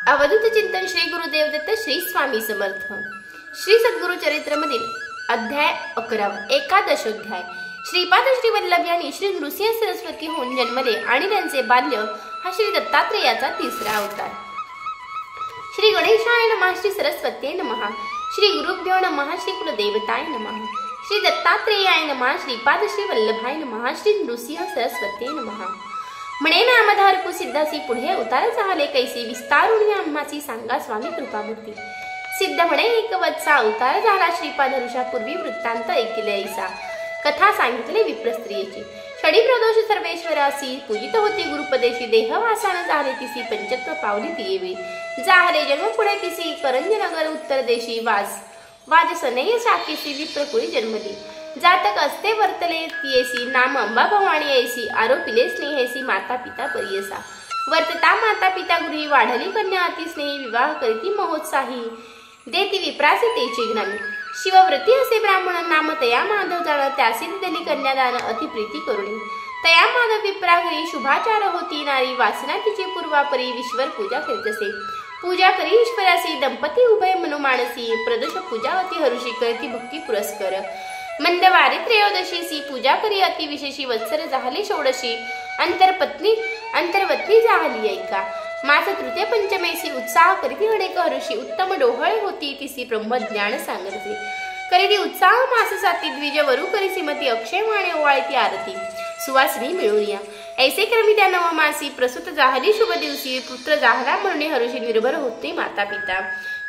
अवधूत चिंतन श्री गुरुदेव दत्त श्री स्वामी समर्थ। श्री सद्गुरु चरित्र मधील अध्याय 11 एकादशोध्याय। श्रीपाद श्री वल्लभ यांनी श्री नृसिंह सरस्वती होऊन जन्मले आणि त्यांचे बाल्य हा श्री दत्तात्रेयाचा तिसरा अवतार। श्री गणेशाय नमः, श्री सरस्वती नमः, श्री गुरुभ्यो नमः, श्री कुलदेवताय नमः, श्री दत्तात्रेयाय नमः, श्रीपाद श्री वल्लभाय नमः, श्री नृसिंह सरस्वती नमः। म्हणे नामधारकू सिद्धासी पुढे उतार झाले कैसी, विस्तारुणी आम्हाची सांगा स्वामी कृपामूर्ती। सिद्ध म्हणे एक वत्सा अवतार झाला श्रीपाद ऋषापूर्वी वृत्तांत ऐकिले ऐसा। कथा सांगितले विप्रस्त्रियेची। षडी प्रदोष सर्वेश्वरासी पूजित होती गुरुपदेशी, देहवासान झाले तिसी पंचत्व पावली तियेवी। जाहले जन्म पुढे तिसी करंजनगर उत्तर देशी, वाजसनेय शाखेसी विप्रकुळी जन्मली। जातक असते वर्तले तियेसी, नाम अंबा भवानी ऐसी, आरोपिले स्नेहेसी माता पिता परियसा। वर्तता माता पिता गृही, वाढली कन्या अति स्नेही, विवाह करीती महोत्साही, देती विप्रासी तेची ज्ञानी। शिवव्रती असे ब्राह्मण, नाम तया माधव जाण, त्यासी दिली कन्यादान अति प्रीती करुणी। तया माधव विप्राघरी, शुभाचार होती नारी, वासना तिची पूर्वापरी, विश्वर पूजा करीत असे। पूजा करी ईश्वरासी, दंपती उभय मनोमानसी, प्रदोष पूजा अति हरुषी, करती भक्ती पुरस्कर। मंदवारी त्रयोदशीसी, पूजा करी अति विशेषी, वत्सर झाले षोडशी, अंतर्वत्नी झाली ऐका। मास तृतीय पंचमेसी, उत्साह करीती अनेक हरुषी, उत्तम डोहळे होती तिसी, ब्रह्मज्ञान सांगते। करीती उत्साह मास साती, द्विज वरु करी श्रीमती, अक्षय माणे ओवाळती आरती, सुवासिनी मिळून या। ऐसे क्रमी त्या नवमासी, प्रसूत झाली शुभ दिवशी, पुत्र झाला म्हणून हरुषी, निर्भर होते माता पिता।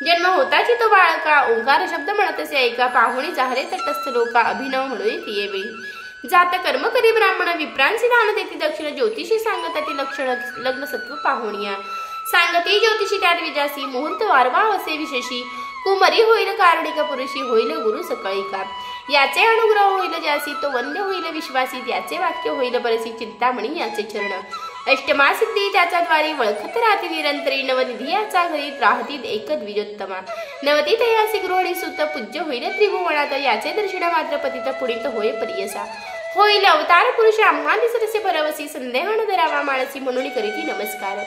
जन्म होताची तो बाळका, ओंकार शब्द म्हणतसे ऐका, पाहुणी झाले तटस्थ लोका, अभिनव म्हणून तिये वेळी। जात कर्म करी ब्राह्मण, विप्रांची दान देती दक्षिण, ज्योतिषी सांगताती लक्षण, लग्न सत्व पाहुणिया। सांगती ज्योतिषी त्या द्विजासी, मुहूर्त वारवा असे विशेषी, कुमरी होईल कारणिक पुरुषी, होईल गुरु सकळिका। याचे अनुग्रह होईल ज्यासी, तो वंद्य होईल विश्वासी, त्याचे वाक्य होईल बरसी, चिंतामणी याचे चरण। अष्टमा सिद्धी त्याचा द्वारी, वळखत राहती निरंतरी, नवनिधी याचा घरी, राहती एक द्विजोत्तमा। नवती तयासी गृहिणी सुत, पूज्य होईल त्रिभुवनात, याचे दर्शन मात्र पतित पुढीत होय परियसा। होईल अवतार पुरुष, आम्हा दिसरसे परवसी, संदेह न धरावा मानसी, म्हणून करीती नमस्कार।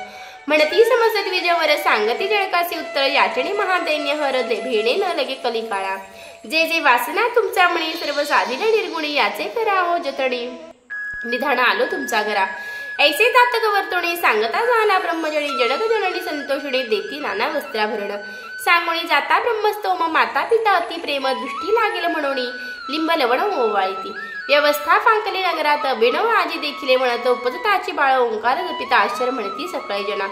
म्हणती समस्त द्विजवर, सांगती जळकासी उत्तर, याचने महादैन्य हर, भेणे न लगे कलिकाळा। जे जे वासना तुमचा म्हणे, सर्व साधिले निर्गुणी, याचे करा हो जतणी, निधान आलो तुमचा घरा। ऐसे जातक वर्तवणे, सांगता झाला ब्रह्मजनी, जनक जननी संतोषणे, देती नाना वस्त्राभरण। सांगोणी जाता ब्रह्मस्तोम, माता पिता अति प्रेम, दृष्टी लागेल म्हणून, लिंब लवण ओवाळती। व्यवस्था फांकले नगरात, बिणव आजी देखिले म्हणत, उपजताची बाळ ओंकार जपिता, आश्चर्य म्हणती सकळे जना।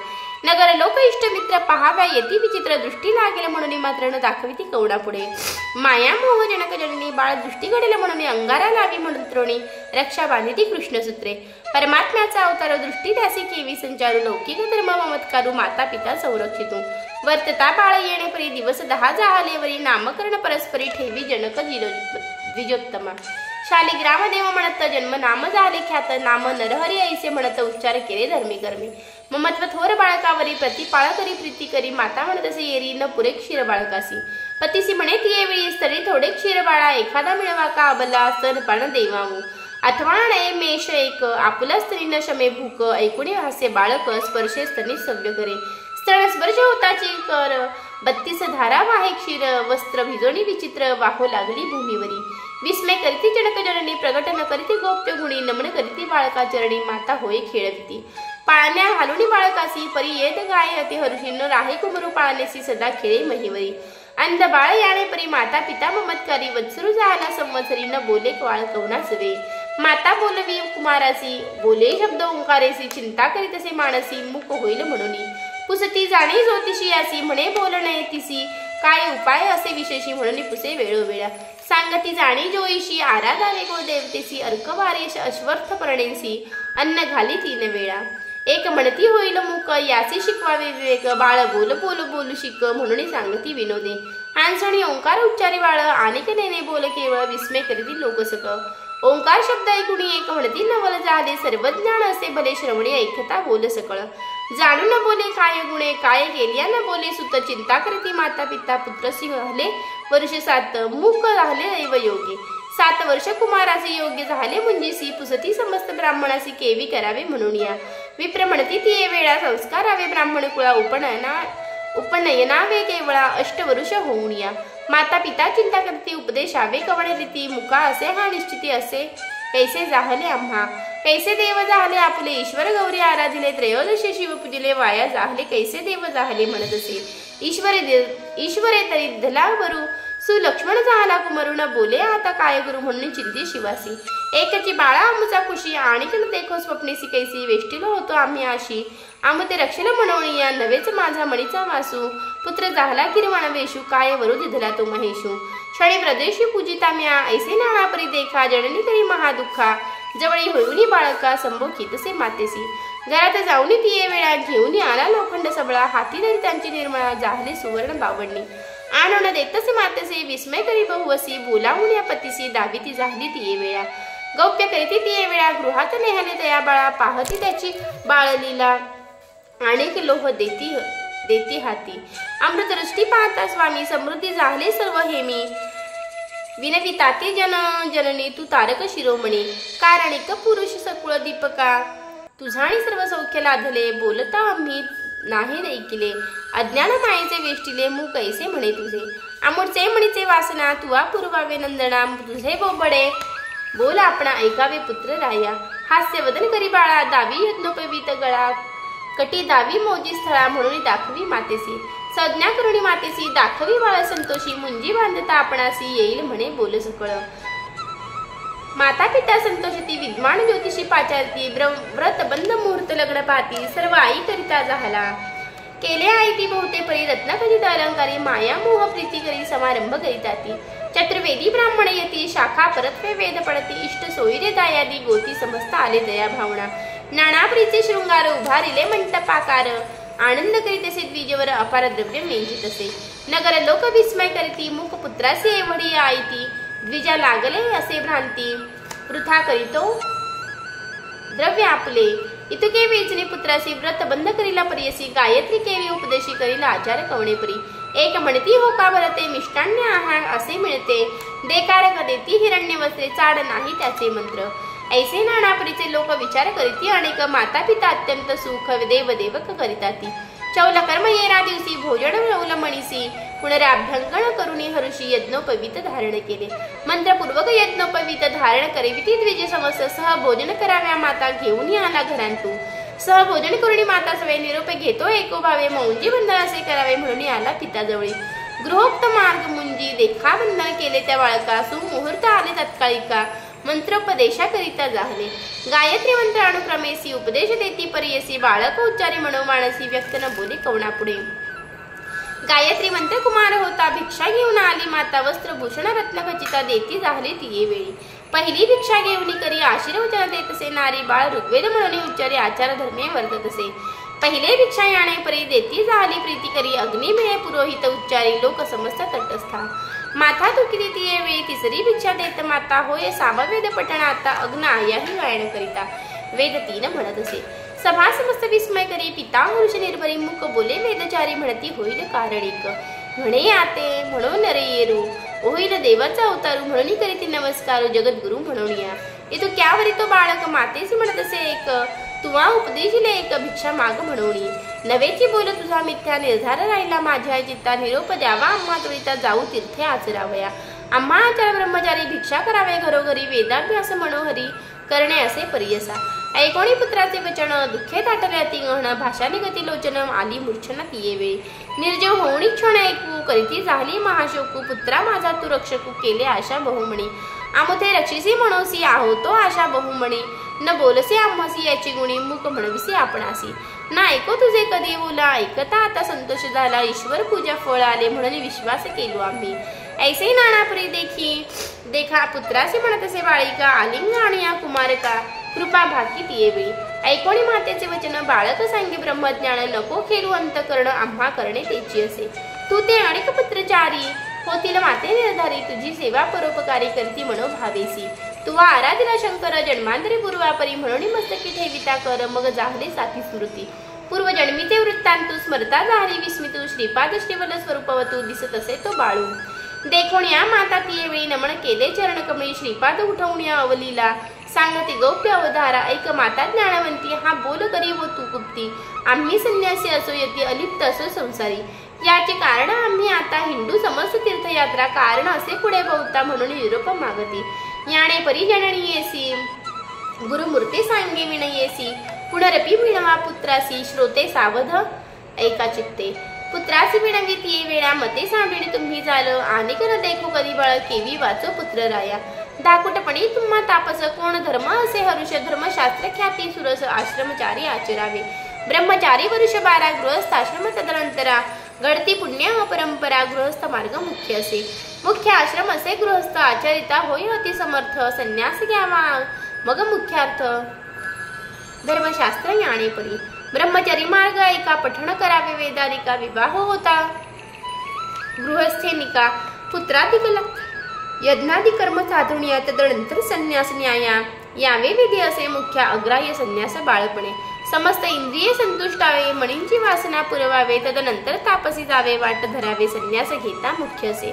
नगर लोक इष्ट मित्र पहाव्या येती विचित्र, दृष्टी लागेल म्हणून मात्र न दाखविती कवडा पुढे। माया मोह जनक जननी, बाळ दृष्टी घडेल म्हणून, अंगारा लावी म्हणून त्रोणी, रक्षा बांधिती कृष्णसूत्रे। परमात्म्याचा अवतार, दृष्टी त्यासी केवी संचारू, लौकिक धर्म ममत्कारू, माता पिता संरक्षितू। वर्तता बाळ येणे परी, दिवस 10 जाहलेवरी, नामकरण परस्परी, ठेवी जनक द्विजोत्तमा। शालिग्रामदेव म्हणत, जन्म नाम झाले ख्यात, नाम नरहरी ऐसे म्हणत, उच्चार केले धर्मी कर्मी। ममत्व थोर बाळकावरी, प्रतिपाळ करी प्रीती करी, माता म्हणत असे येरी, न पुरे क्षीर बाळकासी। पतीसी म्हणे तिये वेळी, स्तरी थोडे क्षीर बाळा, एखादा मिळवा का अबला, स्तनपान देवावू। अथवा नये मेष एक, आपुला स्त्री न शमे भूक, ऐकुणे हास्य बाळक, स्पर्शे स्तनी सव्य करे। स्तन स्पर्श होताची कर, 32 धारा वाहे क्षीर, वस्त्र भिजोणी विचित्र, वाहो लागली भूमीवरी। विस्मय करीती जनक जननी, प्रगट न करीती गोप्य गुणी, नमन करीती बाळका चरणी, माता होय खेळविती। पाळण्या घालुनी बाळकासी, परी येत गाय अति हरुषी, न राहे कुमरू पाळणेसी, सदा खेळे महिवरी। अंध बाळ याने परी, माता पिता ममत्कारी, वत्सरू झाला संवत्सरी, न बोले बाळ कवनास वे। माता बोलवी कुमारासी, बोले शब्द ओंकारेसी, चिंता करीतसे मानसी, मुक होईल म्हणून। पुसती जाणे ज्योतिषी यासी, म्हणे बोलणे तिसी, काय उपाय असे विशेषी, म्हणून पुसे वेळोवेळा। सांगती जाणी जोईशी, आराधावे गो देवतेसी, अर्कवारेश अश्वर्थ पर्णेसी, अन्न घाली 3 वेळा। एक म्हणती होईल मुक, यासी शिकवावे विवेक, बाळ बोल बोल बोलू शिक, म्हणून सांगती विनोदे। हांसणी ओंकार उच्चारी बाळ, अनेक नेने बोल केवळ, विस्मय करीती लोकसक। ओंकार शब्द ऐकुणी एक, म्हणती नवल झाले, सर्वज्ञान असे भले, श्रवणी ऐकता बोल सकळ। जाणू न बोले काय गुणे, काय केलिया न बोले सुत, चिंता करती माता पिता, पुत्रसी झाले वर्ष 7, मूक झाले दैव योगी। 7 वर्ष कुमाराचे योग्य झाले मुंजीसी, पुसती समस्त ब्राह्मणासी, केवी करावे म्हणून या। विप्र म्हणती ती वेळा, संस्कारावे ब्राह्मण कुळा, उपनयना उपनयनावे केवळा अष्टवरुष होऊन या. माता पिता चिंता करती उपदेशावे कवणे रीती मुका असे हा निश्चिती असे कैसे जाहले आम्हा. कैसे देव जाहले आपले ईश्वर गौरी आराधिले त्रयोदशी शिव पूजिले वाया जाहले कैसे देव जाहले म्हणत असे. ईश्वरे तरी धला बरू सुलक्ष्मण झाला कुमरुण बोले आता काय करू म्हणून चिंती शिवासी. एकची बाळा आमचा खुशी आणि देखो स्वप्नेसी कैसी वेष्टीलो होतो आम्ही आशी. आम ते रक्षिल म्हणून या नवेच माझा मणीचा वासू पुत्र झाला किरवण वेशू काय वरू दिधला तो महेशू. क्षणी प्रदेशी पूजिता म्या ऐसे नाळापरी देखा जननी करी महादुःखा जवळी होऊनी बाळका संभोखी तसे मातेसी. घरात जाऊन तिये वेळा घेऊन आला लोखंड सबळा हाती धरी त्यांची निर्मळा जाहले सुवर्ण बावडणी. आणून देतसे मातेसे विस्मय करी बहुवसी बोलावून या पतीसी दावी ती झाली तिये वेळा. गौप्य करीती तिये वेळा गृहात नेहले दया बाळा पाहती त्याची बाळलीला अनेक लोह देती हाती. अमृतदृष्टी पाहता स्वामी समृद्धी झाले सर्व हेमी विनविताते जननी तू तारक शिरोमणी कारणिक पुरुष सकुळ दीपका तुझाणी सर्व सौख्य लाधले बोलता आम्ही नाही ऐकिले अज्ञान मायेचे वेष्टिले मू कैसे म्हणे तुझे आमुडचे म्हणीचे वासना तुवा पूर्वावे नंदना तुझे बोबडे बोल आपणा ऐकावे पुत्र राया. हास्य वदन करी बाळा दावी यज्ञोपवीत गळा कटी दावी मोजी स्थळा म्हणून दाखवी मातेसी. संज्ञा करुणी मातेसी दाखवी बाळ संतोषी मुंजी बांधता आपणासी येईल म्हणे बोल सकळ. माता पिता संतोषती विद्वान ज्योतिषी पाचारती व्रत बंद मुहूर्त लग्न पाहती सर्व आई करिता झाला. केले आई ती बहुते परी रत्न करीत अलंकारी माया मोह प्रीती करी समारंभ करीता ती. चतुर्वेदी ब्राह्मण येती शाखा परत्वे वेद पडती इष्ट सोयीरे दायादी गोती समस्त आले दया भावना. नानाप्रीचे शृंगार उभारिले मंटपाकार आनंद करीत असे द्विजवर अपार द्रव्य मेंजित असे. नगर लोक विस्मय करीती मुख पुत्रासी एवढी आईती द्विजा लागले असे भ्रांती वृथा करीतो द्रव्य आपले. इतके वेचणे पुत्रासी व्रत बंद करीला परियसी गायत्री केवी उपदेशी करीला आचार कवणे परी. एक म्हणती हो का भरते मिष्टान्य आहार असे मिळते देकारक देती हिरण्य वस्त्रे चाड नाही त्याचे मंत्र. ऐसे नानापरीचे लोक विचार करीती अनेक माता पिता अत्यंत सुख देव देवक करिता ती. चौल कर्म येरा दिवशी भोजन मिळवलं मणीसी पुनराभ्यंकन करुणी हरुषी यज्ञोपवीत धारण केले. मंत्रपूर्वक यज्ञोपवीत धारण करीती द्विज समस्त सह भोजन कराव्या माता घेऊन आला घरांतू. सह भोजन करुणी माता सवे निरोप घेतो एको भावे मौंजी बंधन असे करावे म्हणून आला पिताजवळी. गृहोक्त मार्ग मुंजी देखा बंधन केले त्या बाळका सुमुहूर्त आले तत्कालिका मंत्रोपदेशा करिता जाहले. गायत्री मंत्र अनुक्रमेसी उपदेश देती परियसी बाळक उच्चारी मनोमानसी व्यक्त न बोले कवणापुढे. गायत्री मंत्र कुमार होता भिक्षा घेऊन आली माता वस्त्र भूषण रत्न खचिता देती जाहले तिये वेळी. पहिली भिक्षा घेऊन करी आशीर्वचन देत असे नारी बाळ ऋग्वेद म्हणून उच्चारी आचार धर्मे वर्तत असे. पहिले भिक्षा याणे परी देती जाहली प्रीती करी अग्नी मिळे पुरोहित उच्चारी लोक समस्त तटस्था. माथा तुकिती तिये वेळी तिसरी भिक्षा देत माता होय सामवेद पठण आता अग्न आयाही गायन करिता वेद 3 म्हणत असे. सभा समस्त विस्मय करी पिता हरुष निर्भरी मुख बोले वेदचारी म्हणती होईल कारणिक म्हणे आते म्हणून रे येरू होईल देवाचा अवतारू म्हणून करीती नमस्कार जगद्गुरु म्हणून या. इतो क्यावरी तो बाळक मातेसी म्हणत असे एक तुवा उपदेशिले एक भिक्षा माग म्हणून नवेची बोल तुझा मिथ्या निर्धार राहिला माझ्या चित्ता निरोप द्यावा आम्हा त्वरिता जाऊ तीर्थे आचरावया. आम्हा आचार ब्रह्मचारी भिक्षा करावे घरोघरी वेदाभ्यास मनोहरी करणे असे परियसा. ऐकोणी पुत्राचे वचन दुःखे ताटले अति गहन भाषा निगती लोचन आली मूर्छना तिये वेळी. निर्जव होऊनी क्षण ऐकू करीती झाली महाशोकू पुत्रा माझा तू रक्षकू केले आशा बहुमणी. आमुथे रक्षिसी म्हणोसी आहो तो आशा बहुमणी न बोलसे आम्हासी याची गुणी मुख म्हणविसे आपणासी. ना ऐको तुझे कधी बोला ऐकता आता संतोष झाला ईश्वर पूजा फळ आले म्हणून विश्वास केलो आम्ही. ऐसे नानापरी देखा पुत्रासे म्हणत असे बाळिका आलिंग आणि या कुमारका कृपा भाकी तिये वेळी. ऐकोणी मातेचे वचन बाळक सांगे ब्रह्मज्ञान नको खेळू अंतकरण आम्हा करणे तेची असे. तू ते अनेक पुत्रचारी होतील माते निर्धारी तुझी सेवा परोपकारी करती म्हणो भावेसी. तुवा आराधना शंकर जन्मांतरी पूर्वापरी म्हणून मस्तकी ठेविता कर मग जाहले साथी स्मृती. पूर्वजन्मीचे वृत्तांतू स्मरता जाहली विस्मितू श्रीपाद श्रीवल स्वरूपवतू दिसत असे तो बाळू. देखोन या माता तिये वेळी नमन केले चरणकमळी श्रीपाद उठवून या अवलीला. सांगती गौप्य अवधारा ऐक माता ज्ञानवंती हा बोल करी व तू गुप्ती. आम्ही संन्यासी असो यती अलिप्त असो संसारी याचे कारण आम्ही आता हिंदू समस्त तीर्थयात्रा कारण असे पुढे बहुता म्हणून युरोप मागती. याने परिजननी येसी गुरुमूर्ती सांगे विनयेसी पुनरपी विणवा पुत्रासी श्रोते सावध ऐका चित्ते. पुत्रासी विणवीत ये वेळा मते सांडणी तुम्ही झालं अनेक न देखो कधी बळ केवी वाचो पुत्र राया. दाकुटपणी तुम्हा तापस कोण धर्म असे हरुष धर्मशास्त्र ख्याती सुरस आश्रमचारी आचरावे. ब्रह्मचारी वरुष 12 गृहस्थ आश्रम तदनंतरा घडती पुण्य परंपरा गृहस्थ मार्ग मुख्य असे. मुख्य आश्रम असे गृहस्थ आचरिता होय अति समर्थ संन्यास घ्यावा मग मुख्यार्थ धर्मशास्त्र याने परी. ब्रह्मचरी मार्ग एका पठण करावे वेदारिका विवाह होता गृहस्थेनिका पुत्राधिकला यज्ञादि कर्म साधुनिया तदनंतर संन्यास न्याया यावे विधी असे मुख्य अग्राह्य संन्यास बाळपणे. समस्त इंद्रिये संतुष्टावे मणींची वासना पुरवावे तदनंतर तापसी जावे वाट धरावे संन्यास घेता मुख्य असे.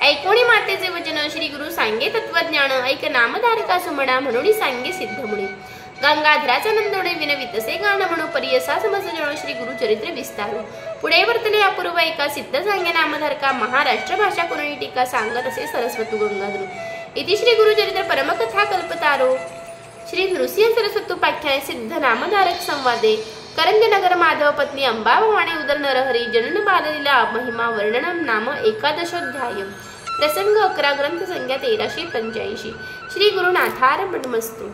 ऐकोणी मातेचे वचन श्री गुरु सांगे तत्वज्ञान ऐक नामधारका सुमणा म्हणून सांगे सिद्ध मुनी. गंगाधराचा नंदोडे विनवितसे गाण म्हणू परियसा समज जणो श्री गुरु चरित्र विस्तारू. पुढे वर्तले अपूर्व एका सिद्ध सांगे नामधारका महाराष्ट्र भाषा कोणी टीका सांगत असे सरस्वतू गंगाधरू. इति श्री गुरु चरित्र परमकथा कल्पतारो श्री नृसिंह सरस्वतोपाख्यान सिद्ध नामधारक संवादे करंजनगर माधव पत्नी अंबा भवानी उदर नरहरी जनन बाललीला महिमा वर्णनम नाम 11 प्रसंग 11 ग्रंथ संख्या 1385. श्री गुरुनाथार्पणमस्तु.